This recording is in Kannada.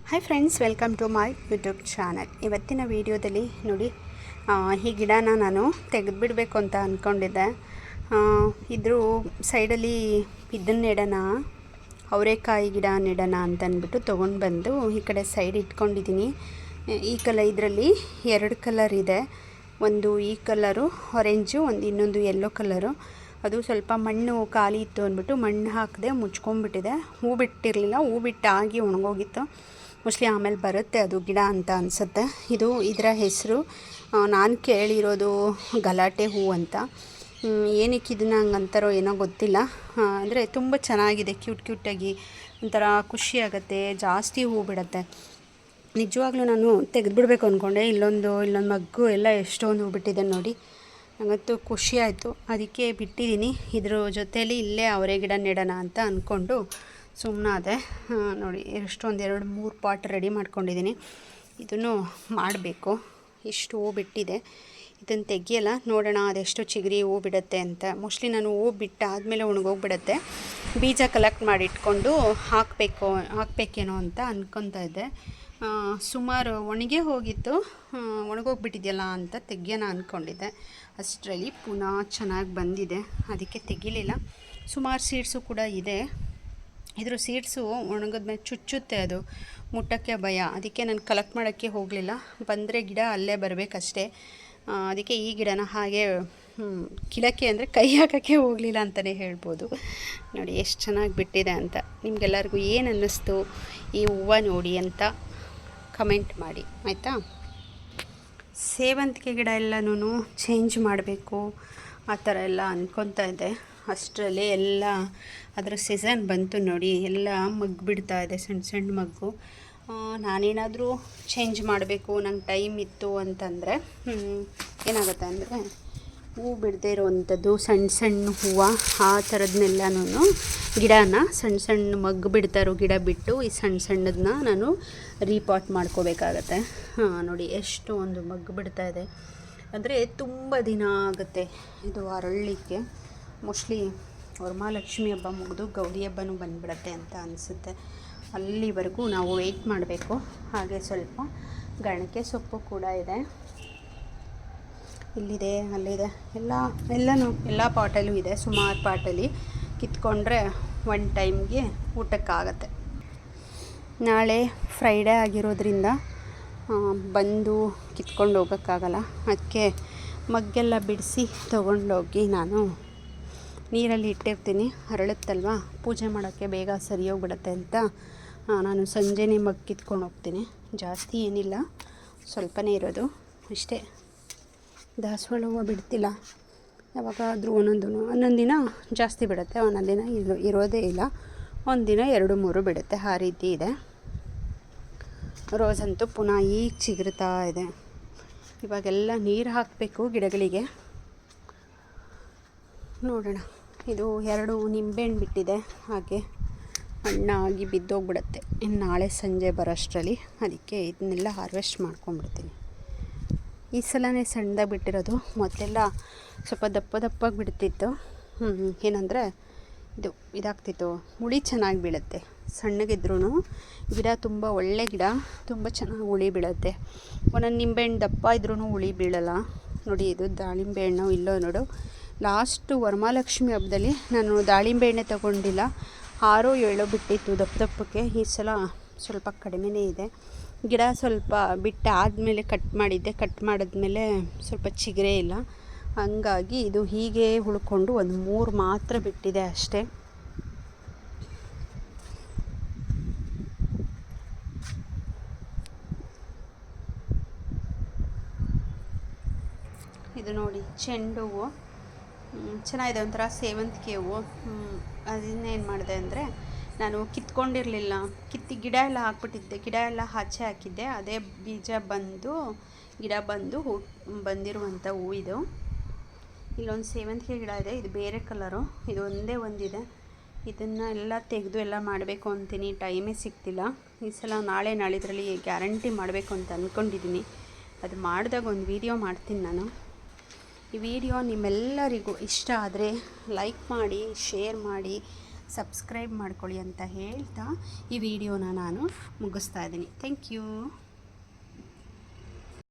Hi friends, welcome to my YouTube channel. ಇವತ್ತಿನ ವಿಡಿಯೋದಲ್ಲಿ ನೋಡಿ, ಈ ಗಿಡನ ನಾನು ತೆಗೆದುಬಿಡಬೇಕು ಅಂತ ಅಂದ್ಕೊಂಡಿದ್ದೆ. ಇದ್ರ ಸೈಡಲ್ಲಿ ಇದನ್ನು ನೆಡೋಣ, ಅವರೆಕಾಯಿ ಗಿಡ ನೆಡೋಣ ಅಂತ ಅಂದ್ಬಿಟ್ಟು ತೊಗೊಂಡು ಬಂದು ಈ ಕಡೆ ಸೈಡ್ ಇಟ್ಕೊಂಡಿದ್ದೀನಿ. ಈ ಇದರಲ್ಲಿ ಎರಡು ಕಲರ್ ಇದೆ. ಒಂದು ಈ ಕಲರು ಆರೆಂಜು, ಇನ್ನೊಂದು ಯೆಲ್ಲೋ ಕಲರು. ಅದು ಸ್ವಲ್ಪ ಮಣ್ಣು ಖಾಲಿ ಇತ್ತು ಅಂದ್ಬಿಟ್ಟು ಮಣ್ಣು ಹಾಕದೆ ಮುಚ್ಕೊಂಡ್ಬಿಟ್ಟಿದೆ. ಹೂ ಬಿಟ್ಟಿರಲಿಲ್ಲ, ಹೂ ಬಿಟ್ಟಾಗಿ ಒಣಗೋಗಿತ್ತು. ಮೋಸ್ಟ್ಲಿ ಆಮೇಲೆ ಬರುತ್ತೆ ಅದು ಗಿಡ ಅಂತ ಅನಿಸುತ್ತೆ. ಇದರ ಹೆಸರು ನಾನು ಕೇಳಿರೋದು ಗಲಾಟೆ ಹೂ ಅಂತ. ಏನಕ್ಕೆ ಇದನ್ನು ಹಂಗಂತಾರೋ ಏನೋ ಗೊತ್ತಿಲ್ಲ. ಅಂದರೆ ತುಂಬ ಚೆನ್ನಾಗಿದೆ, ಕ್ಯೂಟಾಗಿ ಒಂಥರ ಖುಷಿ ಆಗುತ್ತೆ, ಜಾಸ್ತಿ ಹೂ ಬಿಡುತ್ತೆ. ನಿಜವಾಗ್ಲೂ ನಾನು ತೆಗೆದುಬಿಡ್ಬೇಕು ಅಂದ್ಕೊಂಡೆ. ಇಲ್ಲೊಂದು ಮಗ್ಗು ಎಲ್ಲ ಎಷ್ಟೊಂದು ಹೂ ಬಿಟ್ಟಿದೆ ನೋಡಿ. ನನಗಂತೂ ಖುಷಿ ಆಯಿತು, ಅದಕ್ಕೆ ಬಿಟ್ಟಿದ್ದೀನಿ. ಇದ್ರ ಜೊತೆಯಲ್ಲಿ ಇಲ್ಲೇ ಅವರೆ ಗಿಡ ನೆಡೋಣ ಅಂತ ಅಂದ್ಕೊಂಡು ಸುಮ್ಮನಾದೆ. ನೋಡಿ, ಎಷ್ಟೊಂದು 2-3 ಪಾಟ್ ರೆಡಿ ಮಾಡ್ಕೊಂಡಿದ್ದೀನಿ. ಇದನ್ನು ಮಾಡಬೇಕು. ಇಷ್ಟು ಹೂ ಬಿಟ್ಟಿದೆ, ಇದನ್ನು ತೆಗಿಯಲ್ಲ, ನೋಡೋಣ ಅದೆಷ್ಟು ಚಿಗುರಿ ಹೂ ಬಿಡುತ್ತೆ ಅಂತ. ಮೋಸ್ಟ್ಲಿ ನಾನು ಹೂ ಬಿಟ್ಟಾದಮೇಲೆ ಒಣಗೋಗ್ಬಿಡುತ್ತೆ. ಬೀಜ ಕಲೆಕ್ಟ್ ಮಾಡಿ ಇಟ್ಕೊಂಡು ಹಾಕಬೇಕೇನೋ ಅಂತ ಅಂದ್ಕೊತಾ ಇದ್ದೆ. ಸುಮಾರು ಒಣಗೇ ಹೋಗಿತ್ತು, ಒಣಗೋಗ್ಬಿಟ್ಟಿದೆಯಲ್ಲ ಅಂತ ತೆಗಿಯೋಣ ಅಂದ್ಕೊಂಡಿದ್ದೆ. ಅಷ್ಟರಲ್ಲಿ ಪುನಃ ಚೆನ್ನಾಗಿ ಬಂದಿದೆ, ಅದಕ್ಕೆ ತೆಗಿಲಿಲ್ಲ. ಸುಮಾರು ಸೀಡ್ಸು ಕೂಡ ಇದೆ. ಇದ್ರ ಸೀಡ್ಸು ಒಣಗಿದ್ಮೇಲೆ ಚುಚ್ಚುತ್ತೆ, ಅದು ಮುಟ್ಟೋಕ್ಕೆ ಭಯ. ಅದಕ್ಕೆ ನಾನು ಕಲೆಕ್ಟ್ ಮಾಡೋಕ್ಕೆ ಹೋಗಲಿಲ್ಲ. ಬಂದರೆ ಗಿಡ ಅಲ್ಲೇ ಬರಬೇಕಷ್ಟೇ. ಅದಕ್ಕೆ ಈ ಗಿಡನ ಹಾಗೆ ಕಿಳಕ್ಕೆ ಅಂದರೆ ಕೈ ಹಾಕೋಕ್ಕೆ ಹೋಗಲಿಲ್ಲ ಅಂತಲೇ ಹೇಳ್ಬೋದು. ನೋಡಿ ಎಷ್ಟು ಚೆನ್ನಾಗಿ ಬಿಟ್ಟಿದೆ ಅಂತ. ನಿಮಗೆಲ್ಲರಿಗೂ ಏನು ಅನ್ನಿಸ್ತು ಈ ಹೂವು ನೋಡಿ ಅಂತ ಕಮೆಂಟ್ ಮಾಡಿ, ಆಯಿತಾ. ಸೇವಂತಿಗೆ ಗಿಡ ಎಲ್ಲನೂ ಚೇಂಜ್ ಮಾಡಬೇಕು ಆ ಥರ ಎಲ್ಲ ಅಂದ್ಕೊತಾ ಇದ್ದೆ. ಅಷ್ಟರಲ್ಲಿ ಎಲ್ಲ ಅದರ ಸೀಸನ್ ಬಂತು ನೋಡಿ, ಎಲ್ಲ ಮಗ್ಗು ಬಿಡ್ತಾ ಇದೆ, ಸಣ್ಣ ಮಗ್ಗು. ನಾನೇನಾದರೂ ಚೇಂಜ್ ಮಾಡಬೇಕು, ನಂಗೆ ಟೈಮ್ ಇತ್ತು ಅಂತಂದರೆ ಏನಾಗುತ್ತೆ ಅಂದರೆ, ಹೂ ಬಿಡದೇ ಇರೋವಂಥದ್ದು ಸಣ್ಣ ಹೂವು ಆ ಥರದನ್ನೆಲ್ಲನೂ ಗಿಡನ ಸಣ್ಣ ಮಗ್ಗು ಬಿಡ್ತಾ ಇರೋ ಗಿಡ ಬಿಟ್ಟು ಈ ಸಣ್ಣದನ್ನ ನಾನು ರೀಪಾಟ್ ಮಾಡ್ಕೋಬೇಕಾಗತ್ತೆ. ನೋಡಿ ಎಷ್ಟು ಒಂದು ಮಗ್ಗು ಬಿಡ್ತಾ ಇದೆ. ಅಂದರೆ ತುಂಬ ದಿನ ಆಗುತ್ತೆ ಇದು ಅರಳಲಿಕ್ಕೆ. ಮೋಸ್ಟ್ಲಿ ವರಮಹಾಲಕ್ಷ್ಮಿ ಹಬ್ಬ ಮುಗಿದು ಗೌರಿ ಹಬ್ಬನೂ ಬಂದುಬಿಡತ್ತೆ ಅಂತ ಅನಿಸುತ್ತೆ. ಅಲ್ಲಿವರೆಗೂ ನಾವು ವೆಯ್ಟ್ ಮಾಡಬೇಕು. ಹಾಗೆ ಸ್ವಲ್ಪ ಗಣಕೆ ಸೊಪ್ಪು ಕೂಡ ಇದೆ, ಇಲ್ಲಿದೆ, ಅಲ್ಲಿದೆ, ಎಲ್ಲ ಪಾಟಲ್ಲೂ ಇದೆ. ಸುಮಾರು ಪಾಟಲ್ಲಿ ಕಿತ್ಕೊಂಡ್ರೆ ಒನ್ ಟೈಮ್ಗೆ ಊಟಕ್ಕಾಗತ್ತೆ. ನಾಳೆ ಫ್ರೈಡೇ ಆಗಿರೋದ್ರಿಂದ ಬಂದು ಕಿತ್ಕೊಂಡು ಹೋಗೋಕ್ಕಾಗಲ್ಲ. ಅದಕ್ಕೆ ಮಗ್ಗೆಲ್ಲ ಬಿಡಿಸಿ ತೊಗೊಂಡೋಗಿ ನಾನು ನೀರಲ್ಲಿ ಇಟ್ಟಿರ್ತೀನಿ. ಅರಳುತ್ತಲ್ವ, ಪೂಜೆ ಮಾಡೋಕ್ಕೆ ಬೇಗ ಸರಿ ಹೋಗ್ಬಿಡತ್ತೆ ಅಂತ ನಾನು ಸಂಜೆನೇ ಮಗ್ಗು ಕಿತ್ಕೊಂಡು ಹೋಗ್ತೀನಿ. ಜಾಸ್ತಿ ಏನಿಲ್ಲ, ಸ್ವಲ್ಪನೇ ಇರೋದು ಇಷ್ಟೇ. ದಾಸವಾಳ ಹೂವು ಬಿಡ್ತಿಲ್ಲ, ಯಾವಾಗಾದರೂ ಒಂದೊಂದು ದಿನ ಜಾಸ್ತಿ ಬಿಡುತ್ತೆ, ಒಂದೊಂದು ದಿನ ಇರೋದೇ ಇಲ್ಲ, ಒಂದು ದಿನ 2-3 ಬಿಡುತ್ತೆ, ಆ ರೀತಿ ಇದೆ. ರೋಸ್ ಅಂತೂ ಪುನಃ ಈಗ ಚಿಗುರ್ತಾ ಇದೆ. ಇವಾಗೆಲ್ಲ ನೀರು ಹಾಕಬೇಕು ಗಿಡಗಳಿಗೆ. ನೋಡೋಣ, ಇದು 2 ನಿಂಬೆಹಣ್ಣು ಬಿಟ್ಟಿದೆ, ಹಾಗೆ ಹಣ್ಣಾಗಿ ಬಿದ್ದೋಗ್ಬಿಡುತ್ತೆ ಇನ್ನು ನಾಳೆ ಸಂಜೆ ಬರೋಷ್ಟರಲ್ಲಿ. ಅದಕ್ಕೆ ಇದನ್ನೆಲ್ಲ ಹಾರ್ವೆಸ್ಟ್ ಮಾಡ್ಕೊಂಡ್ಬಿಡ್ತೀನಿ. ಈ ಸಲನೇ ಸಣ್ಣದಾಗಿ ಬಿಟ್ಟಿರೋದು, ಮೊದಲೆಲ್ಲ ಸ್ವಲ್ಪ ದಪ್ಪಗೆ ಬಿಡ್ತಿತ್ತು. ಏನಂದರೆ ಇದಾಗ್ತಿತ್ತು, ಹುಳಿ ಚೆನ್ನಾಗಿ ಬೀಳುತ್ತೆ. ಸಣ್ಣಗಿದ್ರೂ ಗಿಡ ತುಂಬ ಒಳ್ಳೆ ಗಿಡ, ತುಂಬ ಚೆನ್ನಾಗಿ ಹುಳಿ ಬೀಳುತ್ತೆ. ಒಂದೊಂದು ನಿಂಬೆಹಣ್ಣು ದಪ್ಪ ಇದ್ರೂ ಹುಳಿ ಬೀಳಲ್ಲ. ನೋಡಿ, ಇದು ದಾಳಿಂಬೆ ಹಣ್ಣು ಇಲ್ಲೋ ನೋಡು. ಲಾಸ್ಟು ವರಮಹಾಲಕ್ಷ್ಮಿ ಹಬ್ಬದಲ್ಲಿ ನಾನು ದಾಳಿಂಬೆ ಹಣ್ಣೆ ತೊಗೊಂಡಿಲ್ಲ, 6-7 ಬಿಟ್ಟಿತ್ತು ದಪ್ಪಕ್ಕೆ. ಈ ಸಲ ಸ್ವಲ್ಪ ಕಡಿಮೆನೇ ಇದೆ. ಗಿಡ ಸ್ವಲ್ಪ ಬಿಟ್ಟಾದಮೇಲೆ ಕಟ್ ಮಾಡಿದ್ಮೇಲೆ ಸ್ವಲ್ಪ ಚಿಗುರೇ ಇಲ್ಲ. ಹಂಗಾಗಿ ಇದು ಹೀಗೆ ಉಳ್ಕೊಂಡು ಒಂದು 3 ಮಾತ್ರ ಬಿಟ್ಟಿದೆ ಅಷ್ಟೇ. ಇದು ನೋಡಿ ಚೆಂಡು ಹೂವು ಚೆನ್ನಾಗಿದೆ, ಒಂಥರ ಸೇವಂತಿಗೆ ಹೂವು. ಅದನ್ನೇನು ಮಾಡಿದೆ ಅಂದರೆ, ನಾನು ಕಿತ್ಕೊಂಡಿರಲಿಲ್ಲ, ಗಿಡ ಎಲ್ಲ ಹಾಕ್ಬಿಟ್ಟಿದ್ದೆ, ಗಿಡ ಎಲ್ಲ ಆಚೆ ಹಾಕಿದ್ದೆ. ಅದೇ ಬೀಜ ಗಿಡ ಬಂದಿರುವಂಥ ಹೂ ಇದು. ಇಲ್ಲೊಂದು ಸೇವಂತಿಗೆ ಗಿಡ ಇದೆ, ಇದು ಬೇರೆ ಕಲರು, ಇದು ಒಂದಿದೆ. ಇದನ್ನು ಎಲ್ಲ ತೆಗೆದು ಎಲ್ಲ ಮಾಡಬೇಕು ಅಂತೀನಿ, ಟೈಮೇ ಸಿಗ್ತಿಲ್ಲ. ಈ ಸಲ ನಾಳೆ ನಾಳಿದ್ರಲ್ಲಿ ಗ್ಯಾರಂಟಿ ಮಾಡಬೇಕು ಅಂತ ಅಂದ್ಕೊಂಡಿದ್ದೀನಿ. ಅದು ಮಾಡಿದಾಗ ಒಂದು ವಿಡಿಯೋ ಮಾಡ್ತೀನಿ ನಾನು. ಈ ವಿಡಿಯೋ ನಿಮ್ಮೆಲ್ಲರಿಗೂ ಇಷ್ಟ ಆದರೆ ಲೈಕ್ ಮಾಡಿ, ಶೇರ್ ಮಾಡಿ, ಸಬ್ಸ್ಕ್ರೈಬ್ ಮಾಡ್ಕೊಳ್ಳಿ ಅಂತ ಹೇಳ್ತಾ ಈ ವಿಡಿಯೋನ ನಾನು ಮುಗಿಸ್ತಾ ಇದ್ದೀನಿ. Thank you.